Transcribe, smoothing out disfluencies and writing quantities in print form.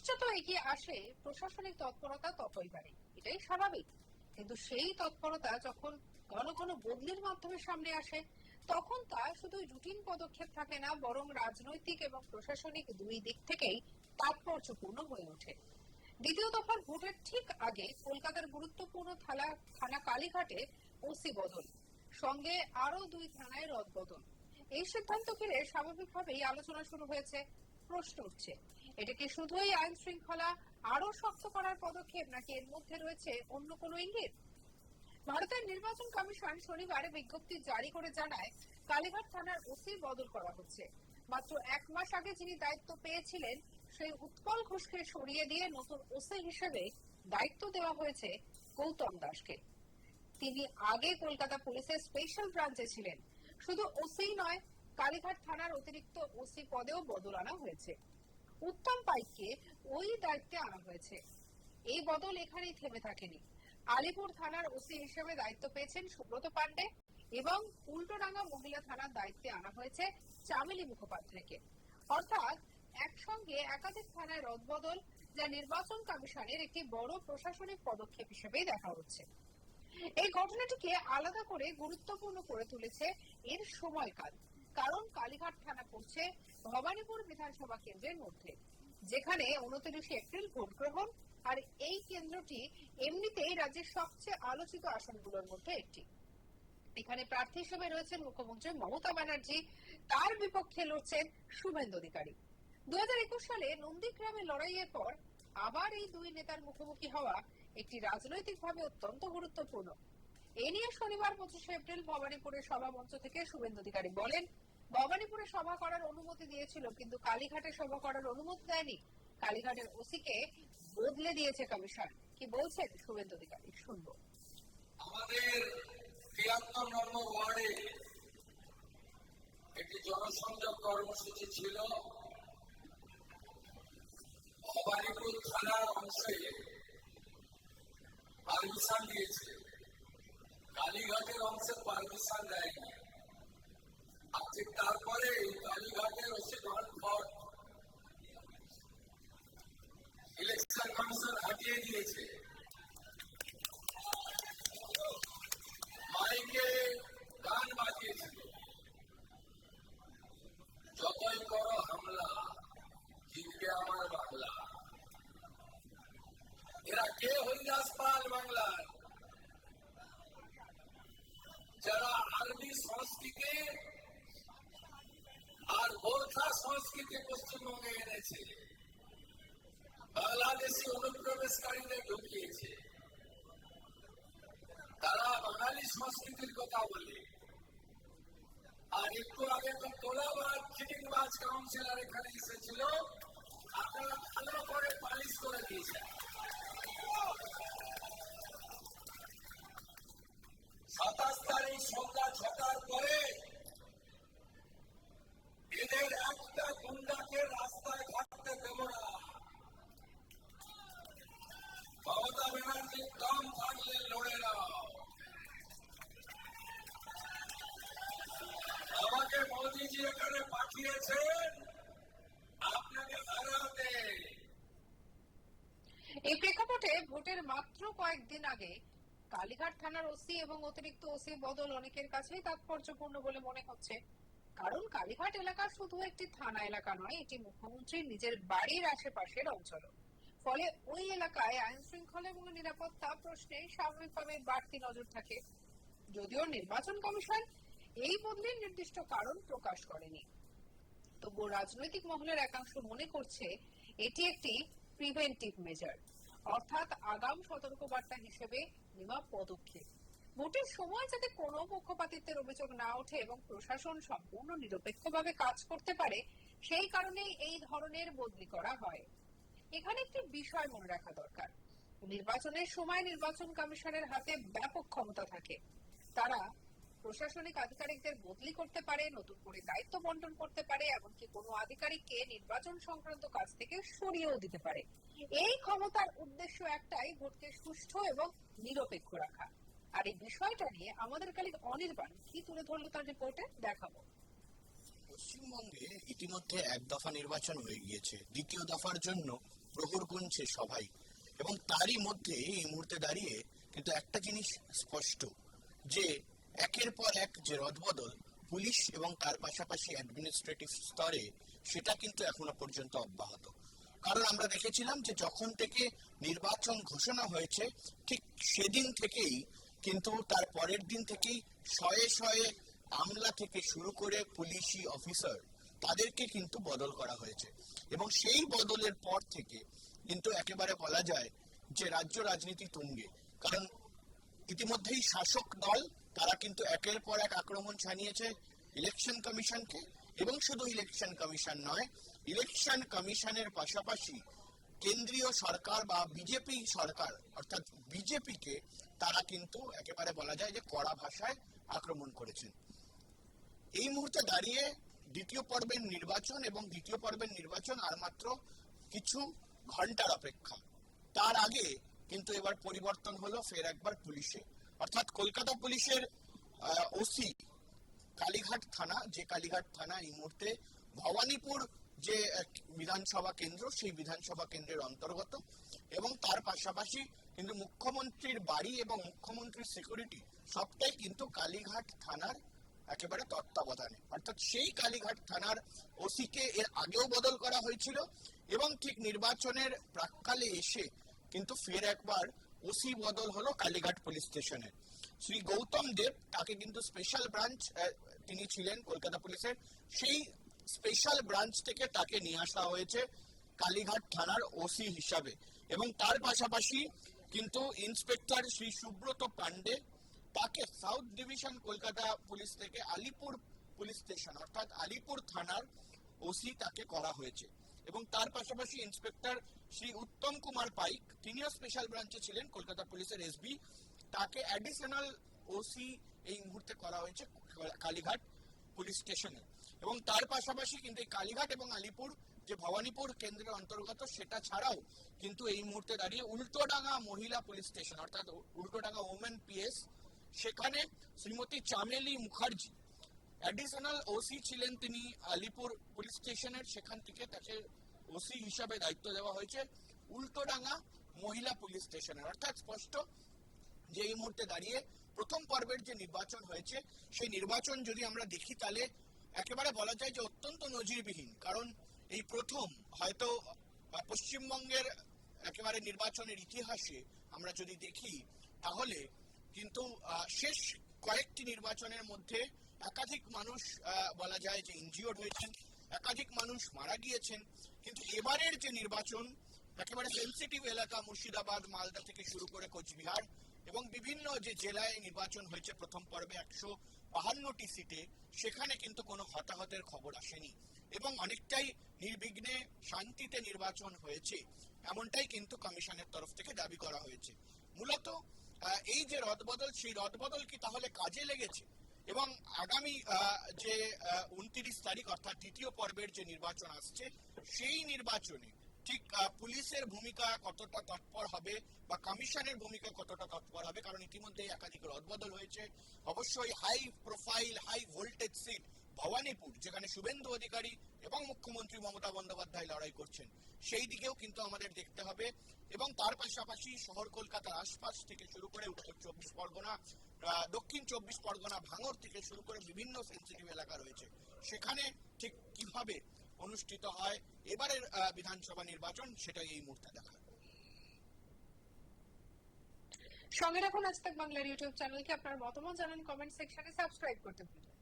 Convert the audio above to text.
যত এগিয়ে আসে প্রশাসনিক তৎপরতা ততই বাড়ে, এটাই স্বাভাবিক। কিন্তু সেই তৎপরতা যখন ঘন ঘন বদলির মাধ্যমে সামনে আসে, তখন তা শুধু রুটিন পদক্ষেপ থাকে না, বরং রাজনৈতিক এবং প্রশাসনিক দুই দিক থেকেই তাৎপর্যপূর্ণ হয়ে ওঠে। দ্বিতীয় দফার ভোটের ঠিক আগে কলকাতার গুরুত্বপূর্ণ থানা কালীঘাটে ওসি বদল, সঙ্গে আরো দুই থানায় রদবদল। এই সিদ্ধান্ত ঘিরে স্বাভাবিকভাবেই আলোচনা শুরু হয়েছে। প্রশ্ন উঠছে, এটা কি শুধুই আইন শৃঙ্খলা আরো শক্ত করার পদক্ষেপ, নাকি এর মধ্যে রয়েছে অন্য কোনো ইঙ্গিত? ভারতের নির্বাচন কমিশন শনিবার বিজ্ঞপ্তি জারি করে জানায়, কালীঘাট থানার ওসি বদল করা হচ্ছে। মাত্র 1 মাস আগে যিনি দায়িত্ব পেয়েছিলেন সেই উৎপল ঘোষকে সরিয়ে দিয়ে নতুন ওসি হিসেবে দায়িত্ব দেওয়া হয়েছে গৌতম দাসকে। তিনি আগে কলকাতা পুলিশের স্পেশাল ব্রাঞ্চে ছিলেন। শুধু ওসি নয়, কালীঘাট থানার অতিরিক্ত ওসি পদেও বদল আনা হয়েছে। উত্তম পাইককে ওই দায়িত্বে আনা হয়েছে। এই বদল এখানেই থেমে থাকেনি। আলিপুর থানার ওসি হিসেবে দায়িত্ব পেয়েছেন সুব্রত পান্ডে এবং উল্টোডাঙ্গা মহিলা থানার দায়িত্বে আনা হয়েছে চামেলি মুখোপাধ্যায়কে। অর্থাৎ একসঙ্গে একাধিক থানায় রদবদল, যা নির্বাচন কমিশনের একটি বড় প্রশাসনিক পদক্ষেপ হিসেবেই দেখা হচ্ছে। এই ঘটনাটিকে আলাদা করে গুরুত্বপূর্ণ করে তুলেছে এর সময়কাল। কারণ কালীঘাট থানা পড়ছে ভবানীপুর বিধানসভা কেন্দ্রের মধ্যে, যেখানে 29 এপ্রিল ভোট গ্রহণ, আর এই কেন্দ্রটি এমনিতেই রাজ্যের সবচেয়ে আলোচিত আসনগুলোর মধ্যে একটি। এখানে প্রার্থী হিসেবে রয়েছেন মুখ্যমন্ত্রী মমতা ব্যানার্জি, তার বিপক্ষে লড়ছেন শুভেন্দু অধিকারী। 2021 সালে নন্দীগ্রামে লড়াইয়ের পর আবার এই দুই নেতার মুখোমুখি হওয়া একটি রাজনৈতিকভাবে অত্যন্ত গুরুত্বপূর্ণ। এ নিয়ে শনিবার 25 এপ্রিল ভবানীপুরের সভা মঞ্চ থেকে শুভেন্দু অধিকারী বলেন, ভবানীপুরে সভা করার অনুমতি দিয়েছিল, কিন্তু কালীঘাটে সভা করার অনুমতি দেয়নি। কালীঘাটের ওসিকে বদলে দিয়েছে কমিশন। কি বলছেন শুভেন্দু অধিকারী, শুনবো। আমাদের 73 নম্বর ওয়ার্ডে একটি জনসংযোগ কর্মসূচি ছিল। ভবানীপুর থানার অংশে পারমিশন দিয়েছে, কালীঘাটের অংশে পারমিশন দেয়নি। আর ঠিক তারপরে কালীঘাটের ওসি ঘর ইলেকশন কমিশন হাটিয়ে দিয়েছে। মাইকে গান বাজিয়েছিল, যতই করো হামলা জিতবে আমার বাংলা। এরা কে? হরিদাস পাল বাংলার, যারা আরবি সংস্কৃতি আর গোর্খা সংস্কৃতি পশ্চিমবঙ্গে এনেছে, বাংলাদেশি অনুপ্রবেশকারীদের ঢুকিয়েছে। তারা বাঙালি সংস্কৃতির কথা বলে। আর একটু আগে তো তোলাবাজ চিটিংবাজ কাউন্সিলর এখানে এসেছিল, আপনারা ভালো করে পালিশ করে দিয়েছেন। 27 তারিখ সন্ধ্যা 6টার পরে এদের একটা গুন্ডাকে রাস্তায় থাকতে দেব না। মমতা ব্যানার্জির দম থাকলে লড়ে নাও। আমাকে মোদীজি এখানে পাঠিয়েছেন আপনাকে হারাতে। এই প্রেক্ষাপটে ভোটের মাত্র কয়েকদিন আগে কালীঘাট থানার ওসি এবং অতিরিক্ত ওসি বদল অনেকের কাছেই তাৎপর্যপূর্ণ বলে মনে হচ্ছে। কারণ কালীঘাট এলাকা শুধু একটি থানা এলাকা নয়, এটি মুখ্যমন্ত্রীর নিজের বাড়ির আশেপাশের অঞ্চল। ফলে ওই এলাকায় আইন শৃঙ্খলা এবং নিরাপত্তা প্রশ্নে স্বাভাবিকভাবে বাড়তি নজর থাকে। যদিও নির্বাচন কমিশন এই বদলির নির্দিষ্ট কারণ প্রকাশ করেনি, তবুও রাজনৈতিক মহলের একাংশ মনে করছে এটি একটি প্রিভেন্টিভ মেজার, অর্থাৎ আগাম সতর্কবার্তা হিসেবে নেওয়া পদক্ষেপ। ভোটের সময় যাতে কোনো পক্ষপাতিত্বের অভিযোগ না ওঠে এবং প্রশাসন সম্পূর্ণ নিরপেক্ষভাবে কাজ করতে পারে, সেই কারণেই এই ধরনের বদলি করা হয়। এখানে একটি বিষয় মনে রাখা দরকার, নির্বাচনের সময় নির্বাচন কমিশনের হাতে ব্যাপক ক্ষমতা থাকে। তারা প্রশাসনিক আধিকারিকদের বদলি করতে পারে, নতুন করে দায়িত্ব বন্টন করতে পারে, এমনকি কোনো আধিকারিককে নির্বাচন সংক্রান্ত কাজ থেকে সরিয়েও দিতে পারে। এই ক্ষমতার উদ্দেশ্য একটাই, ভোটকে সুষ্ঠু এবং নিরপেক্ষ রাখা। আর এই বিষয়টা নিয়ে আমাদের কালিক অনির্বাণ কি তুলে ধরলো তার রিপোর্টে, দেখাবো। পশ্চিমবঙ্গে ইতিমধ্যে এক দফা নির্বাচন হয়ে গিয়েছে, দ্বিতীয় দফার জন্য প্রহর গুনছে সবাই, এবং তারই মধ্যে এই মুহূর্তে দাঁড়িয়ে কিন্তু একটা জিনিস স্পষ্ট যে একের পর এক যে রদবদল পুলিশ এবং তার পাশাপাশি অ্যাডমিনিস্ট্রেটিভ স্তরে সেটা কিন্তু এখনো পর্যন্ত অব্যাহত। কারণ আমরা দেখেছিলাম যে যখন থেকে নির্বাচন ঘোষণা হয়েছে ঠিক সেদিন থেকেই কিন্তু তার পরের দিন থেকেই শয়ে শয়ে আমলা থেকে শুরু করে পুলিশি অফিসার তাদেরকে কিন্তু বদল করা হয়েছে, এবং সেই বদলের পর থেকে কিন্তু একেবারে বলা যায় যে রাজ্য রাজনীতি তুঙ্গে। কারণ ইতিমধ্যেই শাসক দল তারা কিন্তু একের পর এক আক্রমণ ছাড়িয়েছে ইলেকশন কমিশনকে, এবং শুধু ইলেকশন কমিশন নয়, ইলেকশন কমিশনের পাশাপাশি কেন্দ্রীয় সরকার বা বিজেপি সরকার অর্থাৎ বিজেপিকে তারা কিন্তু একেবারে বলা যায় যে কড়া ভাষায় আক্রমণ করেছেন। এই মুহূর্তে দাঁড়িয়ে দ্বিতীয় পর্বের নির্বাচন, এবং দ্বিতীয় পর্বের নির্বাচন আর মাত্র কিছু ঘন্টার অপেক্ষা। তার আগে কিন্তু এবার পরিবর্তন হলো ফের একবার পুলিশে, অর্থাৎ কলকাতা পুলিশের ওসি কালীঘাট থানা, যে কালীঘাট থানা এই মুহূর্তে ভবানীপুর যে বিধানসভা কেন্দ্র সেই বিধানসভা কেন্দ্রের অন্তর্গত, এবং তার পাশাপাশি কিন্তু মুখ্যমন্ত্রীর বাড়ি এবং মুখ্যমন্ত্রীর সিকিউরিটি সবটাই কিন্তু কালীঘাট থানার একেবারে তত্ত্বাবধানে। অর্থাৎ সেই কালীঘাট থানার ওসিকে এর আগেও বদল করা হয়েছিল, এবং ঠিক নির্বাচনের প্রাক্কালে এসে কিন্তু ফের একবার ওসি বদল হলো কালীঘাট পুলিশ স্টেশনে। শ্রী গৌতম দেব তাকে কিন্তু স্পেশাল ব্রাঞ্চ, তিনি ছিলেন কলকাতা পুলিশের, সেই স্পেশাল ব্রাঞ্চ থেকে তাকে নিয়ে আসা হয়েছে কালীঘাট থানার ওসি হিসাবে। এবং তার পাশাপাশি কিন্তু ইন্সপেক্টর শ্রী সুব্রত পান্ডে তাকে সাউথ ডিভিশন কলকাতা পুলিশ থেকে আলিপুর পুলিশ স্টেশন অর্থাৎ আলিপুর থানার ওসি তাকে করা হয়েছে। এবং তার পাশাপাশি ইন্সপেক্টর শ্রী উত্তম কুমার পাইক, তিনিও স্পেশাল ব্রাঞ্চে ছিলেন কলকাতা পুলিশের এসবি, তাকে অ্যাডিশনাল ওসি এই মুহূর্তে করা হয়েছে কালীঘাট পুলিশ স্টেশনে। এবং তার পাশাপাশি কিন্তু এই কালীঘাট এবং আলিপুর যে ভবানীপুর কেন্দ্রের অন্তর্গত সেটা ছাড়াও কিন্তু এই মুহূর্তে দাঁড়িয়ে উল্টোডাঙ্গা মহিলা পুলিশ স্টেশন অর্থাৎ উল্টোডাঙ্গা ওমেন পিএস, সেখানে শ্রীমতী চামেলি মুখার্জি অ্যাডিশনাল ওসি ছিলেন, তিনি আলিপুর পুলিশ স্টেশনের, সেখান থেকে তাকে ওসি হিসাবে দায়িত্ব দেওয়া হয়েছে উল্টোডাঙ্গা মহিলা পুলিশ স্টেশনের। অর্থাৎ স্পষ্ট যে এই মুহূর্তে দাঁড়িয়ে প্রথম পর্বের যে নির্বাচন হয়েছে সেই নির্বাচন যদি আমরা দেখি তাহলে একেবারে বলা যায় যে অত্যন্ত নজিরবিহীন। কারণ এই প্রথম হয়তো পশ্চিমবঙ্গের একেবারে নির্বাচনের ইতিহাসে আমরা যদি দেখি তাহলে কিন্তু শেষ কয়েকটি নির্বাচনের মধ্যে একাধিক মানুষ বলা যায় যে ইনজিওর্ড হয়েছেন, একাধিক মানুষ মারা গিয়েছেন, কিন্তু এবারের যে নির্বাচন একেবারে সেন্সিটিভ এলাকা মুর্শিদাবাদ, মালদা থেকে শুরু করে কোচবিহার এবং বিভিন্ন যে জেলায় নির্বাচন হয়েছে প্রথম পর্বে 152টি সিটে, সেখানে কিন্তু কোনো হতাহতের খবর আসেনি এবং অনেকটাই নির্বিঘ্নে শান্তিতে নির্বাচন হয়েছে, এমনটাই কিন্তু কমিশনের তরফ থেকে দাবি করা হয়েছে। মূলত এই যে রদবদল, সেই রদবদল কি তাহলে কাজে লেগেছে? এবং আগামী যে 29 তারিখ অর্থাৎ দ্বিতীয় পর্বের যে নির্বাচন আসছে সেই নির্বাচনে ঠিক পুলিশের ভূমিকা কতটা তৎপর হবে বা কমিশনের ভূমিকা কতটা তৎপর হবে, কারণ ইতিমধ্যে একাধিক রদবদল হয়েছে। অবশ্যই high profile high voltage seat Bhabanipur, যেখানে শুভেন্দু অধিকারী এবং মুখ্যমন্ত্রী মমতা বন্দ্যোপাধ্যায় লড়াই করছেন, সেই দিকেও কিন্তু আমাদের দেখতে হবে। এবং তার পাশাপাশি শহর কলকাতার আশপাশ থেকে শুরু করে উত্তর 24 পরগনা, দক্ষিণ 24 পরগনা, ভাঙড় থেকে শুরু করে বিভিন্ন সেন্সিটিভ এলাকা রয়েছে, সেখানে ঠিক কিভাবে অনুষ্ঠিত হয় এবারের বিধানসভা নির্বাচন, সেটাই এই মুহূর্তে দেখা। সঙ্গে রাখুন আজ তাক বাংলার ইউটিউব চ্যানেলকে, আপনার মতামত জানান কমেন্ট সেকশনে, সাবস্ক্রাইব করতে ভুলবেন না।